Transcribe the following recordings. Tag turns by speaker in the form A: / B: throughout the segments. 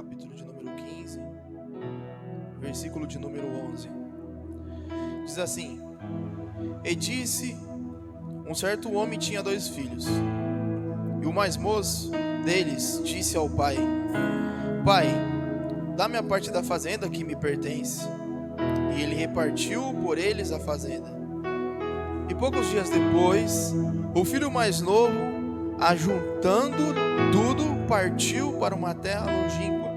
A: capítulo de número 15, versículo de número 11. Diz assim: E disse: um certo homem tinha 2 filhos, e o mais moço deles disse ao pai: Pai, dá-me a parte da fazenda que me pertence. E ele repartiu por eles a fazenda. E poucos dias depois, o filho mais novo, ajuntando tudo, partiu para uma terra longínqua,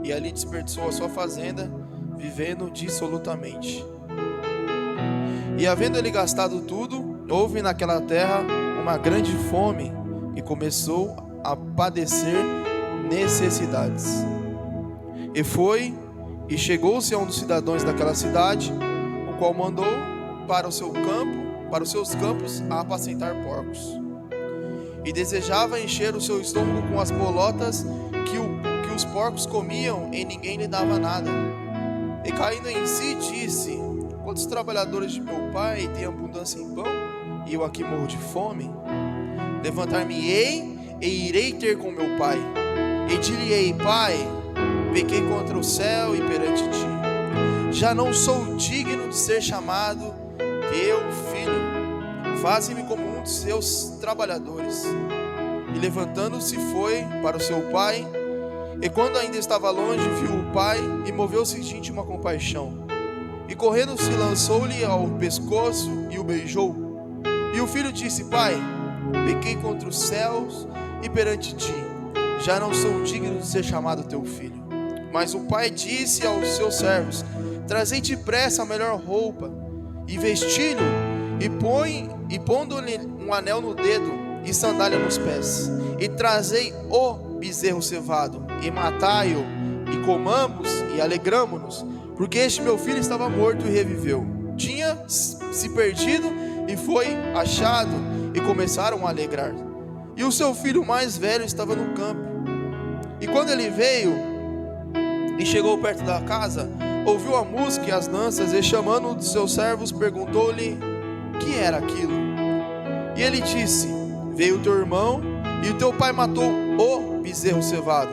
A: e ali desperdiçou a sua fazenda, vivendo dissolutamente. E havendo ele gastado tudo, houve naquela terra uma grande fome, e começou a padecer necessidades. E foi e chegou-se a um dos cidadãos daquela cidade, o qual mandou para os seus campos a apacentar porcos. E desejava encher o seu estômago com as bolotas que os porcos comiam, e ninguém lhe dava nada. E caindo em si, disse: Quantos trabalhadores de meu pai têm abundância em pão, e eu aqui morro de fome? Levantar-me-ei e irei ter com meu pai, e dir-lhe-ei: Pai, pequei contra o céu e perante ti. Já não sou digno de ser chamado teu filho. Faze-me como um dos seus trabalhadores. E levantando-se foi para o seu pai, e quando ainda estava longe, viu o pai, e moveu-se de íntima compaixão. E correndo se lançou-lhe ao pescoço e o beijou. E o filho disse: Pai, pequei contra os céus e perante ti. Já não sou digno de ser chamado teu filho. Mas o pai disse aos seus servos: Trazei depressa a melhor roupa, e vesti-lhe, e pondo-lhe um anel no dedo, e sandália nos pés. E trazei o bezerro cevado, e matai-o, e comamos, e alegramo-nos, porque este meu filho estava morto e reviveu. Tinha se perdido, e foi achado, e começaram a alegrar. E o seu filho mais velho estava no campo. E quando ele veio e chegou perto da casa, ouviu a música e as danças, e chamando um dos seus servos, perguntou-lhe que era aquilo. E ele disse: Veio teu irmão, e o teu pai matou o bezerro cevado,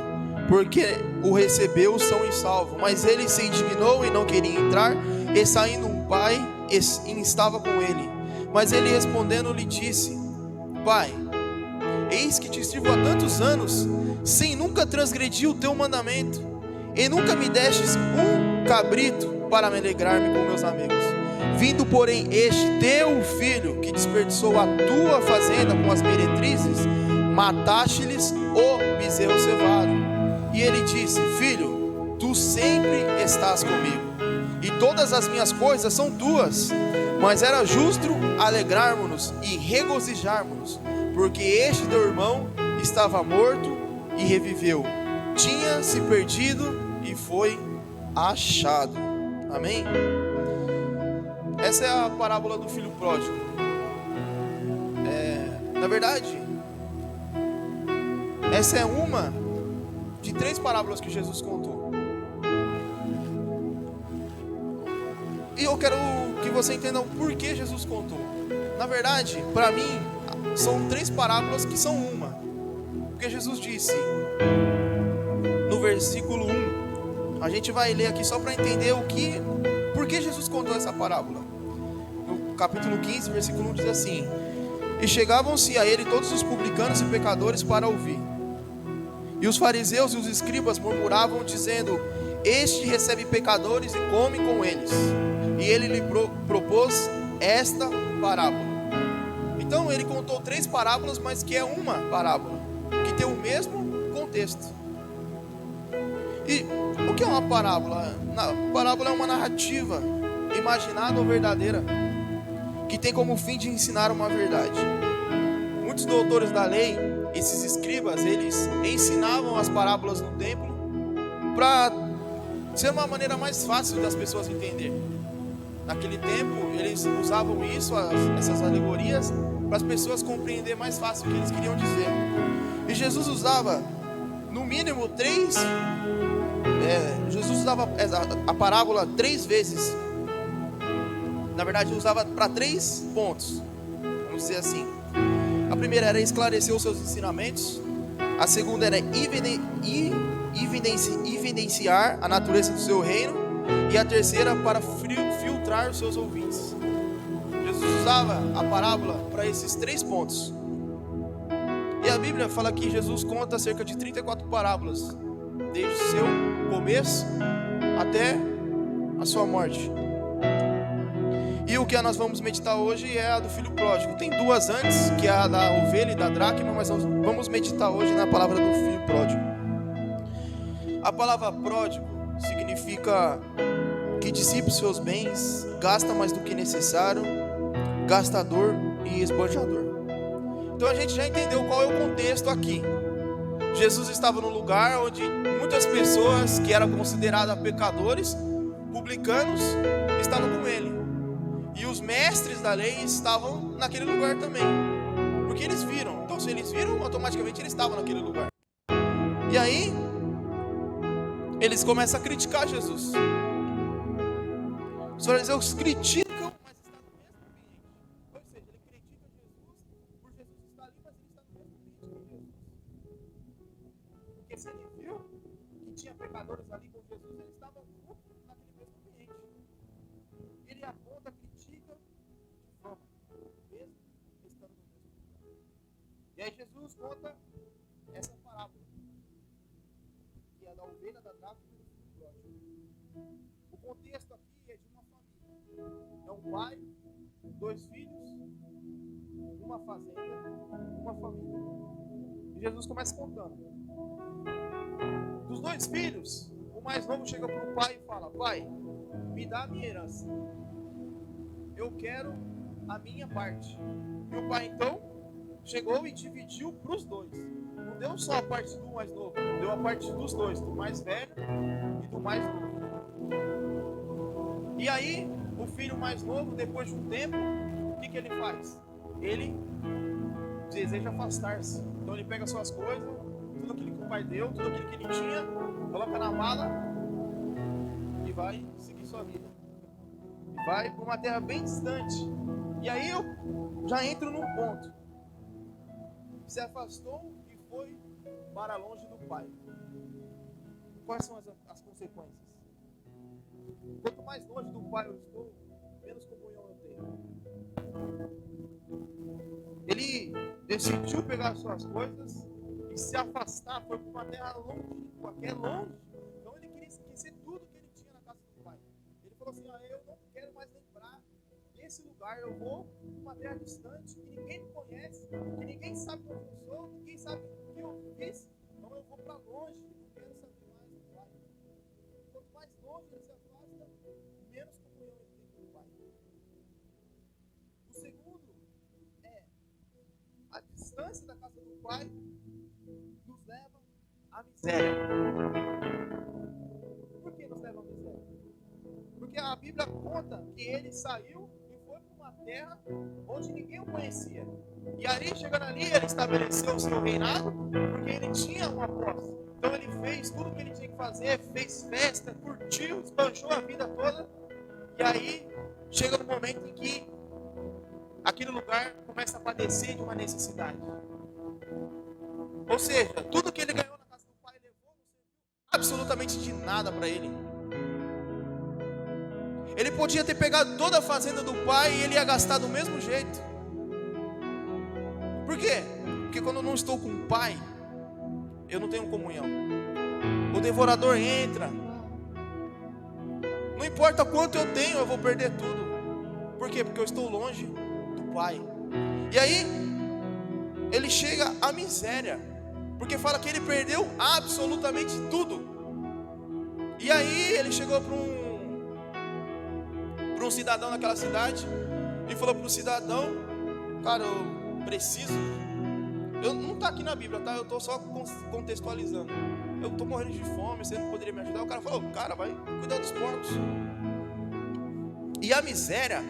A: porque o recebeu são e salvo. Mas ele se indignou e não queria entrar, e saindo um pai estava com ele. Mas ele respondendo lhe disse: Pai, eis que te sirvo há tantos anos, sem nunca transgredir o teu mandamento, e nunca me destes um cabrito para me alegrar-me com meus amigos. Vindo, porém, este teu filho, que desperdiçou a tua fazenda com as meretrizes, mataste-lhes o bezerro cevado. E ele disse: Filho, tu sempre estás comigo, e todas as minhas coisas são tuas. Mas era justo alegrarmos-nos e regozijarmos-nos, porque este teu irmão estava morto e reviveu, tinha se perdido e foi achado. Amém? Essa é a parábola do filho pródigo. Na verdade, essa é uma de 3 parábolas que Jesus contou. E eu quero que você entenda o porquê Jesus contou. Na verdade, para mim, são 3 parábolas que são uma. Porque Jesus disse no versículo 1, a gente vai ler aqui só para entender por que Jesus contou essa parábola. No capítulo 15, versículo 1 diz assim: E chegavam-se a ele todos os publicanos e pecadores para ouvir. E os fariseus e os escribas murmuravam, dizendo: Este recebe pecadores e come com eles. E ele lhe propôs esta parábola. Então ele contou 3 parábolas, mas que é uma parábola, que tem o mesmo contexto. E o que é uma parábola? Parábola é uma narrativa imaginada ou verdadeira, que tem como fim de ensinar uma verdade. Muitos doutores da lei, esses escribas, eles ensinavam as parábolas no templo para ser uma maneira mais fácil das pessoas entenderem. Naquele tempo, eles usavam essas alegorias, para as pessoas compreenderem mais fácil o que eles queriam dizer. E Jesus usava, no mínimo, 3. Jesus usava a parábola 3 vezes. Na verdade, usava para 3 pontos. Vamos dizer assim: a primeira era esclarecer os seus ensinamentos. A segunda era evidenciar a natureza do seu reino, e a terceira para filtrar os seus ouvintes. Jesus usava a parábola para esses 3 pontos. E a Bíblia fala que Jesus conta cerca de 34 parábolas, desde o seu começo até a sua morte. E o que nós vamos meditar hoje é a do filho pródigo. Tem 2 antes, que é a da ovelha e da dracma, mas nós vamos meditar hoje na palavra do filho pródigo. A palavra pródigo significa que dissipa os seus bens, gasta mais do que necessário, gastador e esbanjador. Então a gente já entendeu qual é o contexto aqui. Jesus estava num lugar onde muitas pessoas que eram consideradas pecadores, publicanos, estavam com ele. E os mestres da lei estavam naquele lugar também, porque eles viram. Então se eles viram, automaticamente eles estavam naquele lugar. E aí eles começam a criticar Jesus. Os fariseus criticam, mas está no mesmo ambiente. Ou seja, ele critica Jesus por Jesus estar ali, mas ele está no mesmo ambiente que Jesus. Porque se ele viu que tinha pecadores ali com Jesus, eles estavam juntos naquele mesmo ambiente. Ele aponta, critica de forma mesmo estando no mesmo lugar. E aí Jesus conta essa parábola, que é da ovelha, da dracma e do filho pródigo. O contexto aqui é de uma família. É um pai, 2 filhos, uma fazenda, uma família. E Jesus começa contando. Dos 2 filhos, o mais novo chega para o pai e fala: pai, me dá a minha herança. Eu quero a minha parte. E o pai então chegou e dividiu para os 2. Não deu só a parte do mais novo, deu a parte dos 2, do mais velho e do mais novo. E aí, o filho mais novo, depois de um tempo, o que ele faz? Ele deseja afastar-se. Então ele pega suas coisas, tudo aquilo que o pai deu, tudo aquilo que ele tinha, coloca na mala e vai seguir sua vida. E vai para uma terra bem distante. E aí eu já entro num ponto. Se afastou e foi para longe do pai. Quais são as consequências? Quanto mais longe do pai eu estou, menos comunhão eu tenho. Ele decidiu pegar suas coisas e se afastar, foi para uma terra longínqua, que é longe. Então ele queria esquecer tudo que ele tinha na casa do pai. Ele falou assim: eu não quero mais lembrar desse lugar, eu vou para uma terra distante, que ninguém me conhece, que ninguém sabe onde eu sou, ninguém sabe o que eu fiz. Então eu vou para longe, não quero saber mais do pai. Quanto mais longe ele se afasta, menos comunhão ele tem com o pai. O segundo é a distância da casa do pai nos leva à miséria. Por que nos leva à miséria? Porque a Bíblia conta que ele saiu e foi para uma terra onde ninguém o conhecia. E ali, chegando ali, ele estabeleceu o seu reinado, porque ele tinha uma posse. Então ele fez tudo o que ele tinha que fazer, fez festa, curtiu, esbanjou a vida toda. E aí, chega no momento em que aquele lugar começa a padecer de uma necessidade. Ou seja, tudo que ele ganhou na casa do pai levou, não serviu absolutamente de nada para ele. Ele podia ter pegado toda a fazenda do pai e ele ia gastar do mesmo jeito. Por quê? Porque quando eu não estou com o pai, eu não tenho comunhão. O devorador entra. Não importa quanto eu tenho, eu vou perder tudo. Por quê? Porque eu estou longe do pai. E aí, ele chega à miséria. Porque fala que ele perdeu absolutamente tudo. E aí, ele chegou para um cidadão naquela cidade e falou para o cidadão: cara, eu preciso. Eu não está aqui na Bíblia, tá? Eu estou só contextualizando. Eu estou morrendo de fome, você não poderia me ajudar? O cara falou: cara, vai cuidar dos porcos. E a miséria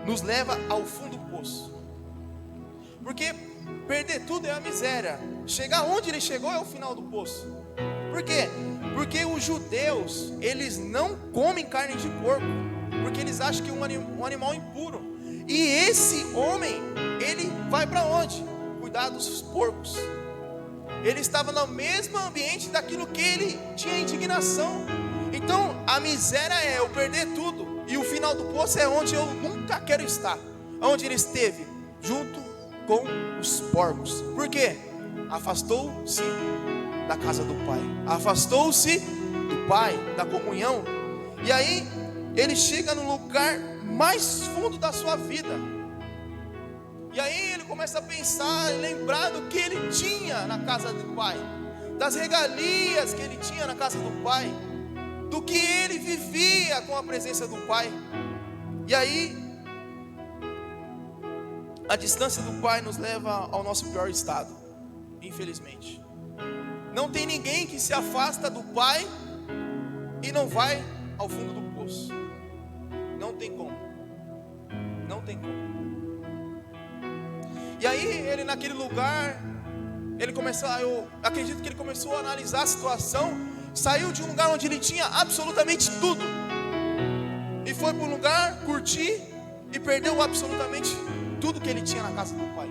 A: nos leva ao fundo do poço. Porque perder tudo é a miséria. Chegar onde ele chegou é o final do poço. Por quê? Porque os judeus, eles não comem carne de porco, porque eles acham que é um animal impuro. E esse homem, ele vai para onde? Cuidar dos porcos. ele estava no mesmo ambiente daquilo que ele tinha indignação. Então a miséria é eu perder tudo, e o final do poço é onde eu nunca quero estar. Onde ele esteve? Junto com os porcos. Por quê? Afastou-se da casa do pai, afastou-se do pai, da comunhão. E aí ele chega no lugar mais fundo da sua vida. E aí ele começa a pensar, lembrar do que ele tinha na casa do pai, das regalias que ele tinha na casa do pai, do que ele vivia com a presença do pai. E aí a distância do pai nos leva ao nosso pior estado, infelizmente. Não tem ninguém que se afasta do pai e não vai ao fundo do poço. Não tem como. Não tem como. E aí ele naquele lugar, ele começou, eu acredito que ele começou a analisar a situação. Saiu de um lugar onde ele tinha absolutamente tudo e foi para um lugar curtir e perdeu absolutamente tudo que ele tinha na casa do pai.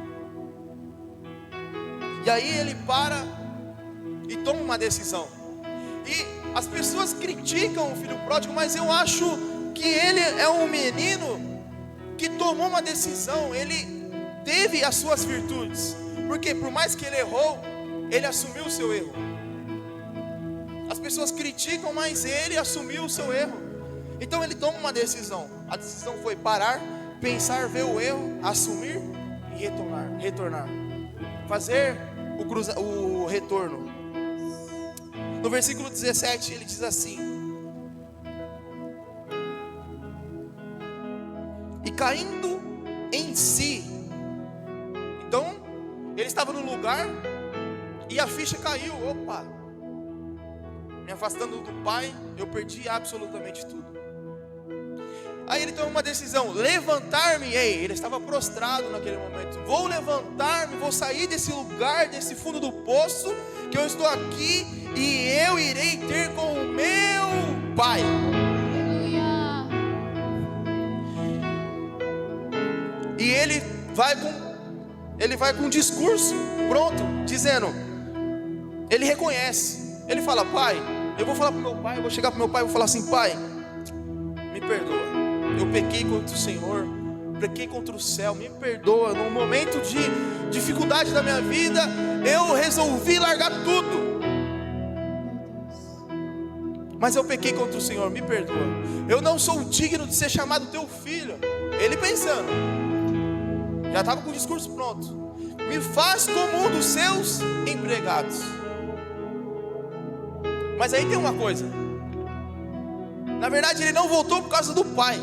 A: E aí ele para e toma uma decisão. E as pessoas criticam o filho pródigo, mas eu acho que ele é um menino que tomou uma decisão. Ele teve as suas virtudes, porque por mais que ele errou, ele assumiu o seu erro. As pessoas criticam, mas ele assumiu o seu erro. Então ele toma uma decisão. A decisão foi parar, pensar, ver o erro, assumir e retornar. Fazer o retorno. No versículo 17 ele diz assim: e caindo em si. Então ele estava no lugar e a ficha caiu. Opa, me afastando do pai, eu perdi absolutamente tudo. Aí ele tomou uma decisão: levantar-me-ei. Ele estava prostrado naquele momento. Vou levantar-me, vou sair desse lugar, desse fundo do poço, que eu estou aqui, e eu irei ter com o meu pai. E ele vai com um discurso pronto, dizendo, ele reconhece, ele fala: pai, eu vou falar para o meu pai, eu vou chegar para o meu pai e vou falar assim: pai, me perdoa, eu pequei contra o Senhor, pequei contra o céu, me perdoa. No momento de dificuldade da minha vida, eu resolvi largar tudo, mas eu pequei contra o Senhor, me perdoa. Eu não sou digno de ser chamado teu filho. Ele pensando, já estava com o discurso pronto: me faz como um dos seus empregados. Mas aí tem uma coisa, na verdade ele não voltou por causa do pai.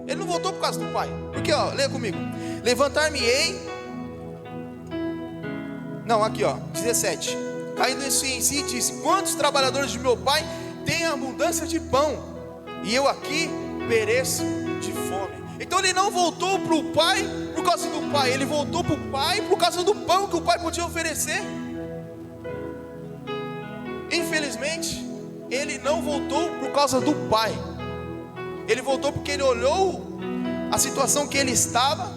A: Ele não voltou por causa do pai, porque ó, leia comigo: levantar-me-ei. Não, aqui ó, 17. Caindo em si, disse: quantos trabalhadores de meu pai têm abundância de pão, e eu aqui pereço de fome. Então ele não voltou para o pai por causa do pai, ele voltou para o pai por causa do pão que o pai podia oferecer. Infelizmente, ele não voltou por causa do pai. Ele voltou porque ele olhou a situação que ele estava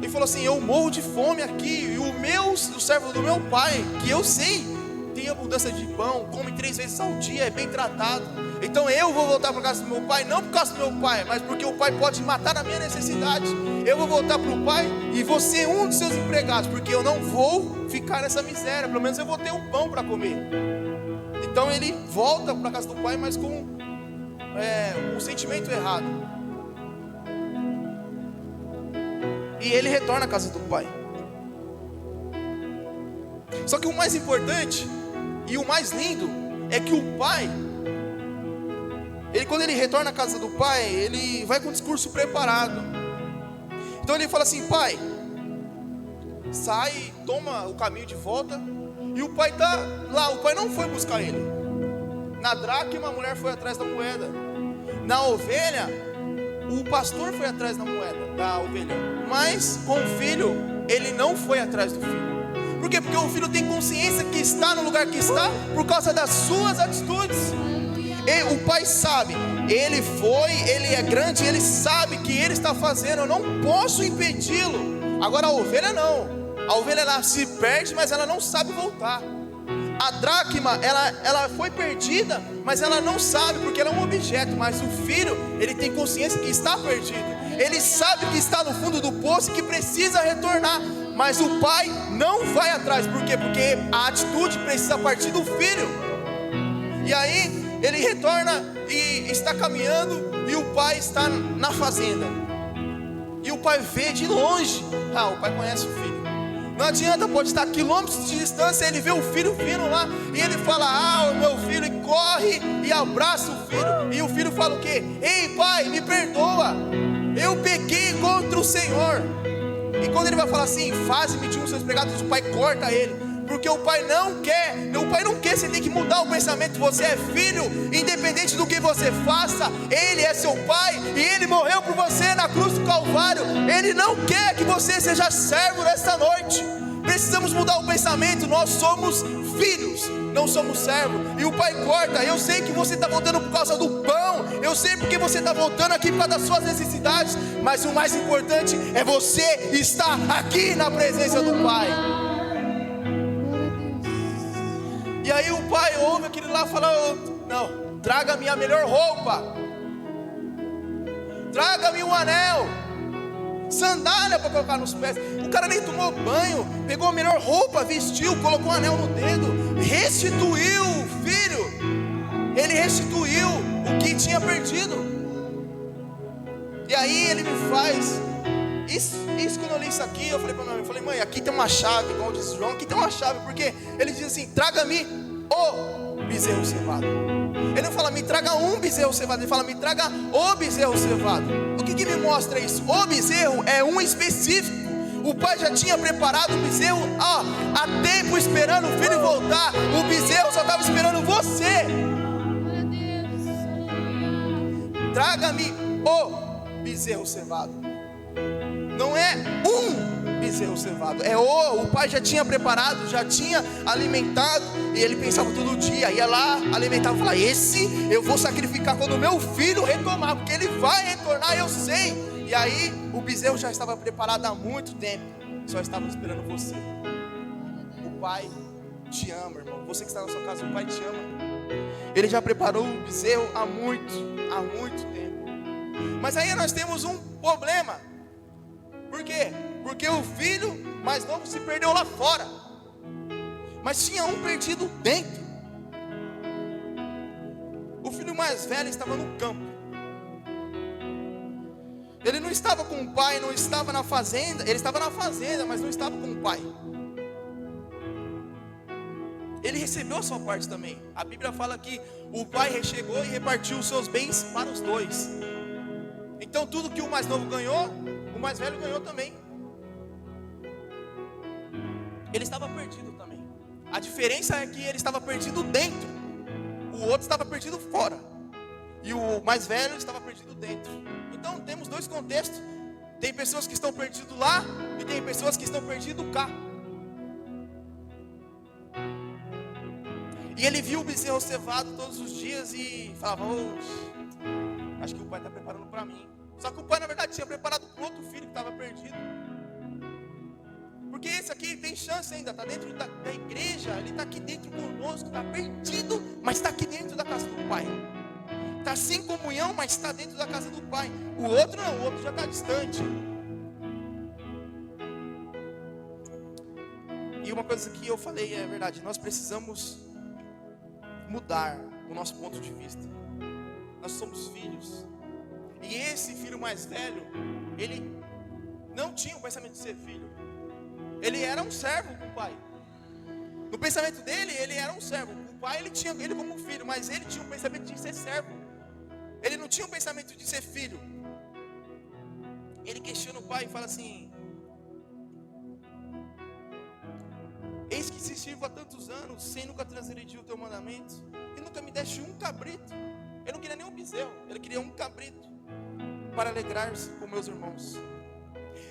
A: e falou assim: eu morro de fome aqui, e o servo do meu pai, que eu sei, tem abundância de pão, come 3 vezes ao dia, é bem tratado. Então eu vou voltar para casa do meu pai, não por causa do meu pai, mas porque o pai pode matar a minha necessidade. Eu vou voltar para o pai e vou ser um dos seus empregados, porque eu não vou ficar nessa miséria, pelo menos eu vou ter um pão para comer. Então ele volta para a casa do pai, mas com um sentimento errado. E ele retorna à casa do pai. Só que o mais importante e o mais lindo é que o pai, quando ele retorna à casa do pai, ele vai com o discurso preparado. Então ele fala assim: pai, sai, toma o caminho de volta. E o pai está lá, o pai não foi buscar ele. Na dracma a mulher foi atrás da moeda. Na ovelha, o pastor foi atrás da moeda, da ovelha. Mas com o filho, ele não foi atrás do filho. Por quê? Porque o filho tem consciência que está no lugar que está por causa das suas atitudes. E o pai sabe, ele é grande, ele sabe que ele está fazendo, eu não posso impedi-lo. Agora a ovelha não. A ovelha, ela se perde, mas ela não sabe voltar. A dracma, ela foi perdida, mas ela não sabe, porque ela é um objeto. Mas o filho, ele tem consciência que está perdido. Ele sabe que está no fundo do poço e que precisa retornar. Mas o pai não vai atrás. Por quê? Porque a atitude precisa partir do filho. E aí, ele retorna e está caminhando, e o pai está na fazenda. E o pai vê de longe. O pai conhece o filho. Não adianta, pode estar a quilômetros de distância, ele vê o filho vindo lá, e ele fala, o meu filho, e corre e abraça o filho. E o filho fala o quê? Ei pai, me perdoa, eu pequei contra o Senhor. E quando ele vai falar assim, faze-me de um dos seus pecados, o pai corta ele. Porque o pai não quer, você tem que mudar o pensamento. Você é filho, independente do que você faça, ele é seu pai, e ele morreu por você na cruz do Calvário. Ele não quer que você seja servo nesta noite. Precisamos mudar o pensamento. Nós somos filhos, não somos servos. E o pai corta. Eu sei que você está voltando por causa do pão, eu sei porque você está voltando aqui por causa das suas necessidades, mas o mais importante é você estar aqui na presença do pai. E aí o pai ouve aquele lá e fala, não, traga-me a melhor roupa, traga-me um anel, sandália para colocar nos pés. O cara nem tomou banho, pegou a melhor roupa, vestiu, colocou um anel no dedo, restituiu o filho. Ele restituiu o que tinha perdido. E aí ele me faz isso quando eu li isso aqui, eu falei para minha mãe, mãe, aqui tem uma chave, igual diz João, aqui tem uma chave, porque ele diz assim, traga-me o bezerro cevado. Ele não fala, me traga um bezerro cevado, ele fala, me traga o bezerro cevado. O que me mostra isso? O bezerro é um específico. O pai já tinha preparado o bezerro há tempo, esperando o filho voltar. O bezerro só estava esperando você. Traga-me o bezerro cevado. Não é um bezerro cevado, é o pai já tinha preparado, já tinha alimentado. E ele pensava todo dia, ia lá, alimentava, falava, esse eu vou sacrificar quando o meu filho retomar, porque ele vai retornar, eu sei. E aí o bezerro já estava preparado há muito tempo, só estava esperando você. O pai te ama, irmão. Você que está na sua casa, o pai te ama. Ele já preparou o bezerro há muito tempo. Mas aí nós temos um problema. Por quê? Porque o filho mais novo se perdeu lá fora, mas tinha um perdido dentro. O filho mais velho estava no campo. Ele não estava com o pai, não estava na fazenda. Ele estava na fazenda, mas não estava com o pai. Ele recebeu a sua parte também. A Bíblia fala que o pai chegou e repartiu os seus bens para os dois. Então tudo que o mais novo ganhou, o mais velho ganhou também. Ele estava perdido também. A diferença é que ele estava perdido dentro, o outro estava perdido fora. E o mais velho estava perdido dentro. Então temos dois contextos. Tem pessoas que estão perdidas lá, e tem pessoas que estão perdidas cá. E ele viu o bezerro cevado todos os dias e falava, acho que o pai está preparando para mim. Só que o pai na verdade tinha preparado para outro filho que estava perdido. Porque esse aqui tem chance ainda, está dentro da igreja, ele está aqui dentro conosco, está perdido, mas está aqui dentro da casa do pai. Está sem comunhão, mas está dentro da casa do pai. O outro não, o outro já está distante. E uma coisa que eu falei é verdade, nós precisamos mudar o nosso ponto de vista. Nós somos filhos. E esse filho mais velho, ele não tinha o pensamento de ser filho. Ele era um servo com o pai. No pensamento dele, ele era um servo. O pai, ele tinha ele como filho, mas ele tinha o pensamento de ser servo. Ele não tinha o pensamento de ser filho. Ele questiona o pai e fala assim: eis que se sirvo há tantos anos, sem nunca transgredir o teu mandamento, e nunca me deste um cabrito. Ele não queria nem um bezerro, ele queria um cabrito, para alegrar-se com meus irmãos.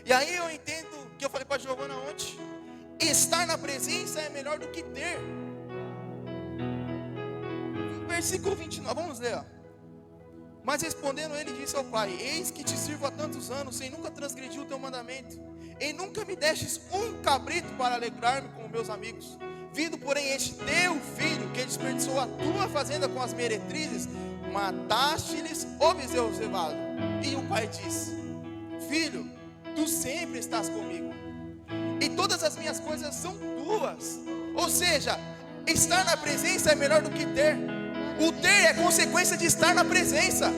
A: E aí eu entendo que eu falei para a Giovana ontem: estar na presença é melhor do que ter. Versículo 29, vamos ler, ó. Mas respondendo ele, disse ao pai: eis que te sirvo há tantos anos, sem nunca transgredir o teu mandamento, e nunca me destes um cabrito para alegrar-me com meus amigos. Vindo, porém, este teu filho, que desperdiçou a tua fazenda com as meretrizes, mataste-lhes o bezerro cevado. E o pai disse: filho, tu sempre estás comigo, e todas as minhas coisas são tuas. Ou seja, estar na presença é melhor do que ter. O ter é consequência de estar na presença.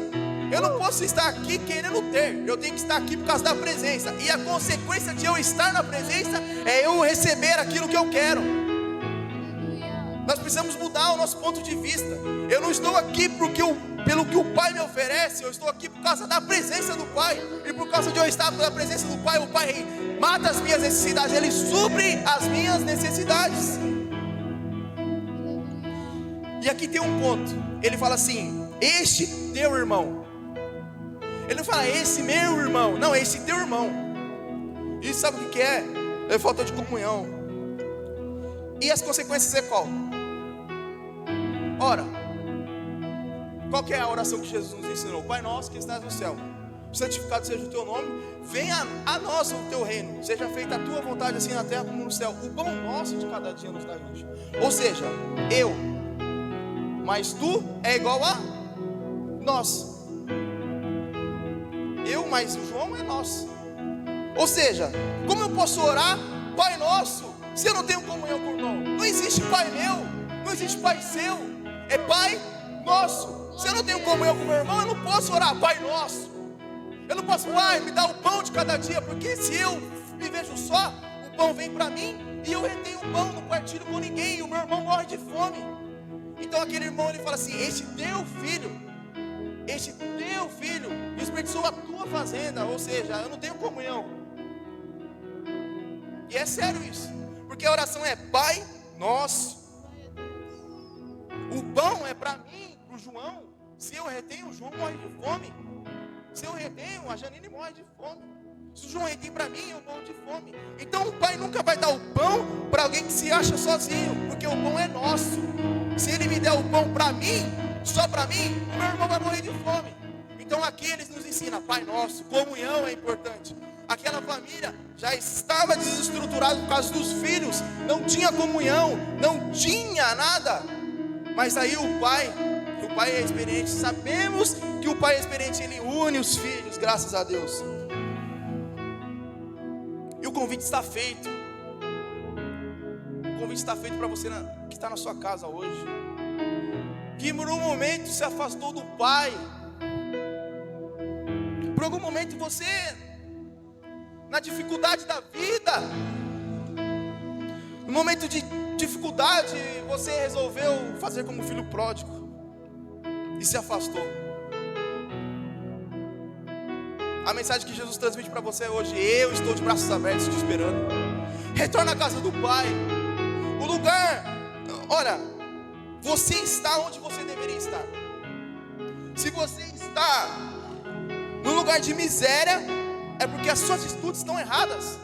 A: Eu não posso estar aqui querendo ter, eu tenho que estar aqui por causa da presença. E a consequência de eu estar na presença é eu receber aquilo que eu quero. Nós precisamos mudar o nosso ponto de vista. Eu não estou aqui pelo que o Pai me oferece, eu estou aqui por causa da presença do Pai. E por causa de eu estar na presença do Pai, o Pai mata as minhas necessidades, Ele supre as minhas necessidades. E aqui tem um ponto, ele fala assim: este teu irmão. Ele não fala esse meu irmão, não, esse teu irmão. E sabe o que é? É falta de comunhão. E as consequências é qual? Ora, qual que é a oração que Jesus nos ensinou? Pai nosso que estás no céu, santificado seja o teu nome, venha a nós o teu reino, seja feita a tua vontade assim na terra como no céu. O pão nosso de cada dia nos dá hoje. Ou seja, eu mais tu é igual a nós. Eu mais o João é nós. Ou seja, como eu posso orar Pai nosso se eu não tenho comunhão com o irmão? Não existe Pai meu, não existe Pai seu, é Pai nosso. Se eu não tenho comunhão com o meu irmão, eu não posso orar Pai nosso. Eu não posso, Pai, me dá o pão de cada dia, porque se eu me vejo só, o pão vem para mim e eu retenho o pão, não partilho com ninguém, e o meu irmão morre de fome. Então aquele irmão, ele fala assim: este teu filho desperdiçou a tua fazenda. Ou seja, eu não tenho comunhão. E é sério isso, porque a oração é Pai nosso. O pão é para mim, para o João. Se eu retenho, o João morre de fome. Se eu retenho, a Janine morre de fome. Se o João retém para mim, eu morro de fome. Então o Pai nunca vai dar o pão para alguém que se acha sozinho, porque o pão é nosso. Se Ele me der o pão para mim, só para mim, o meu irmão vai morrer de fome. Então aqui eles nos ensinam Pai nosso, comunhão é importante. Aquela família já estava desestruturada por causa dos filhos, não tinha comunhão, não tinha nada. Mas aí o pai é experiente, sabemos que o pai é experiente, ele une os filhos, graças a Deus. E o convite está feito. O convite está feito para você que está na sua casa hoje, que por um momento se afastou do pai. Por algum momento você, na dificuldade da vida, no momento de dificuldade, você resolveu fazer como filho pródigo e se afastou. A mensagem que Jesus transmite para você hoje: eu estou de braços abertos te esperando. Retorna à casa do Pai. O lugar, olha, você está onde você deveria estar. Se você está no lugar de miséria, é porque as suas atitudes estão erradas.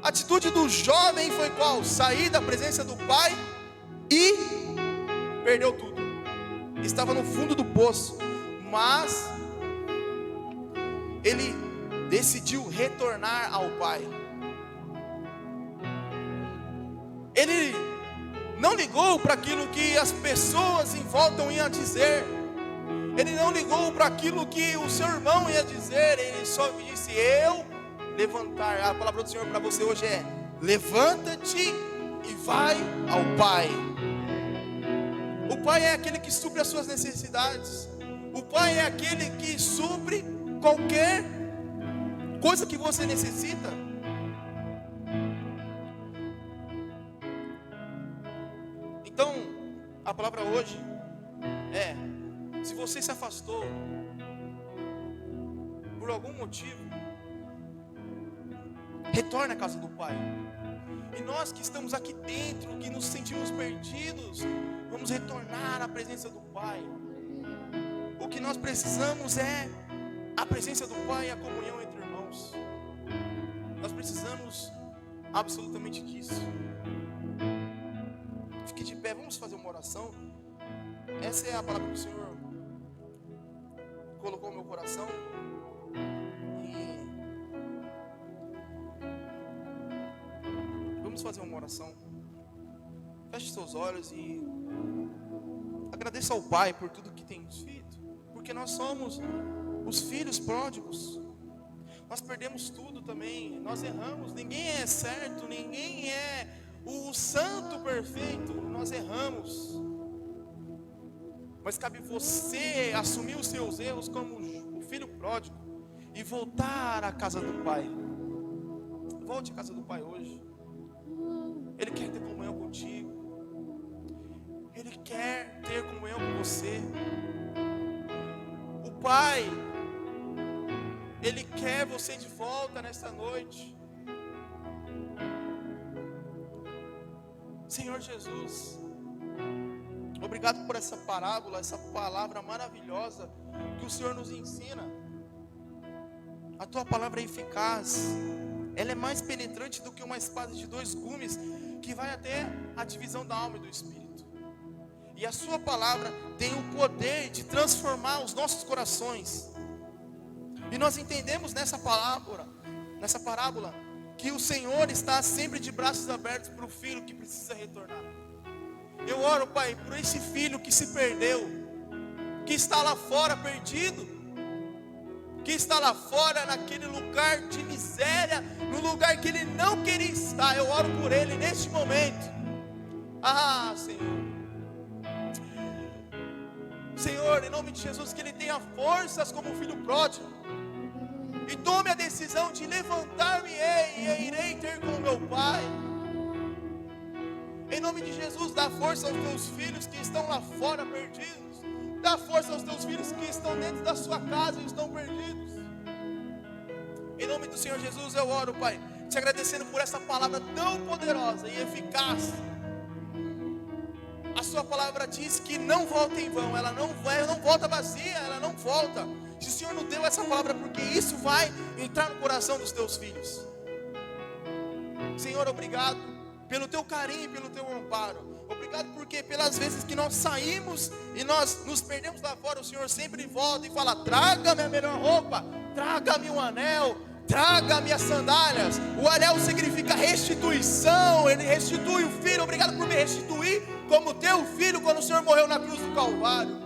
A: A atitude do jovem foi qual? Sair da presença do Pai e perdeu tudo. Estava no fundo do poço, mas ele decidiu retornar ao Pai. Ele não ligou para aquilo que as pessoas em volta iam dizer. Ele não ligou para aquilo que o seu irmão ia dizer. Ele só disse: eu levantar. A palavra do Senhor para você hoje é: levanta-te e vai ao Pai. O Pai é aquele que supre as suas necessidades. O Pai é aquele que supre qualquer coisa que você necessita. Então, a palavra hoje é: se você se afastou por algum motivo, retorne à casa do Pai. E nós que estamos aqui dentro, que nos sentimos perdidos, vamos retornar à presença do Pai. O que nós precisamos é a presença do Pai e a comunhão entre irmãos. Nós precisamos absolutamente disso. Fique de pé, vamos fazer uma oração. Essa é a palavra que o Senhor colocou no meu coração. E Vamos fazer uma oração. Feche seus olhos e agradeça ao Pai por tudo que tem feito, porque nós somos os filhos pródigos. Nós perdemos tudo também, nós erramos. Ninguém é certo, ninguém é o santo perfeito. Nós erramos, mas cabe você assumir os seus erros como o filho pródigo e voltar à casa do Pai. Volte à casa do Pai hoje. Ele quer ter comunhão contigo, Ele quer ter comunhão com você. O Pai, Ele quer você de volta nesta noite. Senhor Jesus, obrigado por essa parábola, essa palavra maravilhosa que o Senhor nos ensina. A tua palavra é eficaz, ela é mais penetrante do que uma espada de 2 gumes, que vai até a divisão da alma e do espírito. E a sua palavra tem o poder de transformar os nossos corações. E nós entendemos nessa parábola, que o Senhor está sempre de braços abertos para o filho que precisa retornar. Eu oro, Pai, por esse filho que se perdeu, que está lá fora perdido, que está lá fora naquele lugar de miséria, no lugar que ele não queria estar. Eu oro por ele neste momento. Senhor. Senhor, em nome de Jesus, que ele tenha forças como um filho pródigo e tome a decisão de levantar-me e irei ter com o meu Pai. Em nome de Jesus, dá força aos teus filhos que estão lá fora perdidos. Dá força aos teus filhos que estão dentro da sua casa e estão perdidos. Em nome do Senhor Jesus eu oro, Pai, te agradecendo por essa palavra tão poderosa e eficaz. A sua palavra diz que não volta em vão, ela não volta vazia, ela não volta. Se o Senhor nos deu essa palavra, porque isso vai entrar no coração dos teus filhos. Senhor, obrigado pelo teu carinho e pelo teu amparo. Obrigado porque pelas vezes que nós saímos e nós nos perdemos lá fora, o Senhor sempre volta e fala: traga-me a melhor roupa, traga-me um anel, traga-me as sandálias. O anel significa restituição, ele restitui o filho. Obrigado por me restituir como teu filho quando o Senhor morreu na cruz do Calvário.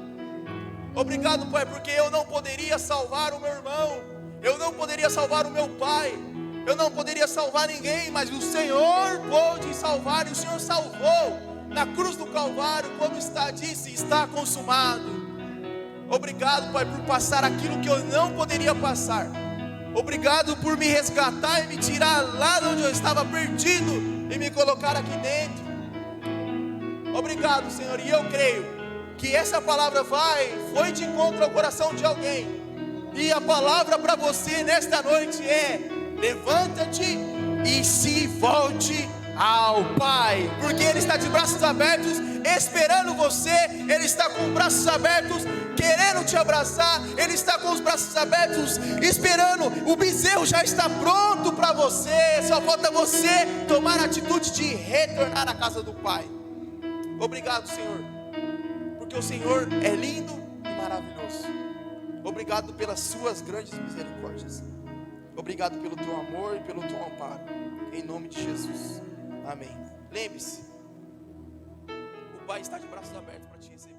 A: Obrigado, Pai, porque eu não poderia salvar o meu irmão, eu não poderia salvar o meu pai, eu não poderia salvar ninguém, mas o Senhor pôde salvar, e o Senhor salvou na cruz do Calvário, como disse, está consumado. Obrigado, Pai, por passar aquilo que eu não poderia passar. Obrigado por me resgatar e me tirar lá de onde eu estava perdido e me colocar aqui dentro. Obrigado, Senhor, e eu creio que essa palavra foi de encontro ao coração de alguém. E a palavra para você nesta noite é: levanta-te e se volte ao Pai, porque Ele está de braços abertos esperando você. Ele está com os braços abertos querendo te abraçar. Ele está com os braços abertos esperando. O bezerro já está pronto para você, só falta você tomar a atitude de retornar à casa do Pai. Obrigado, Senhor, porque o Senhor é lindo e maravilhoso. Obrigado pelas suas grandes misericórdias. Obrigado pelo teu amor e pelo teu amparo, em nome de Jesus, amém. Lembre-se, o Pai está de braços abertos para te receber.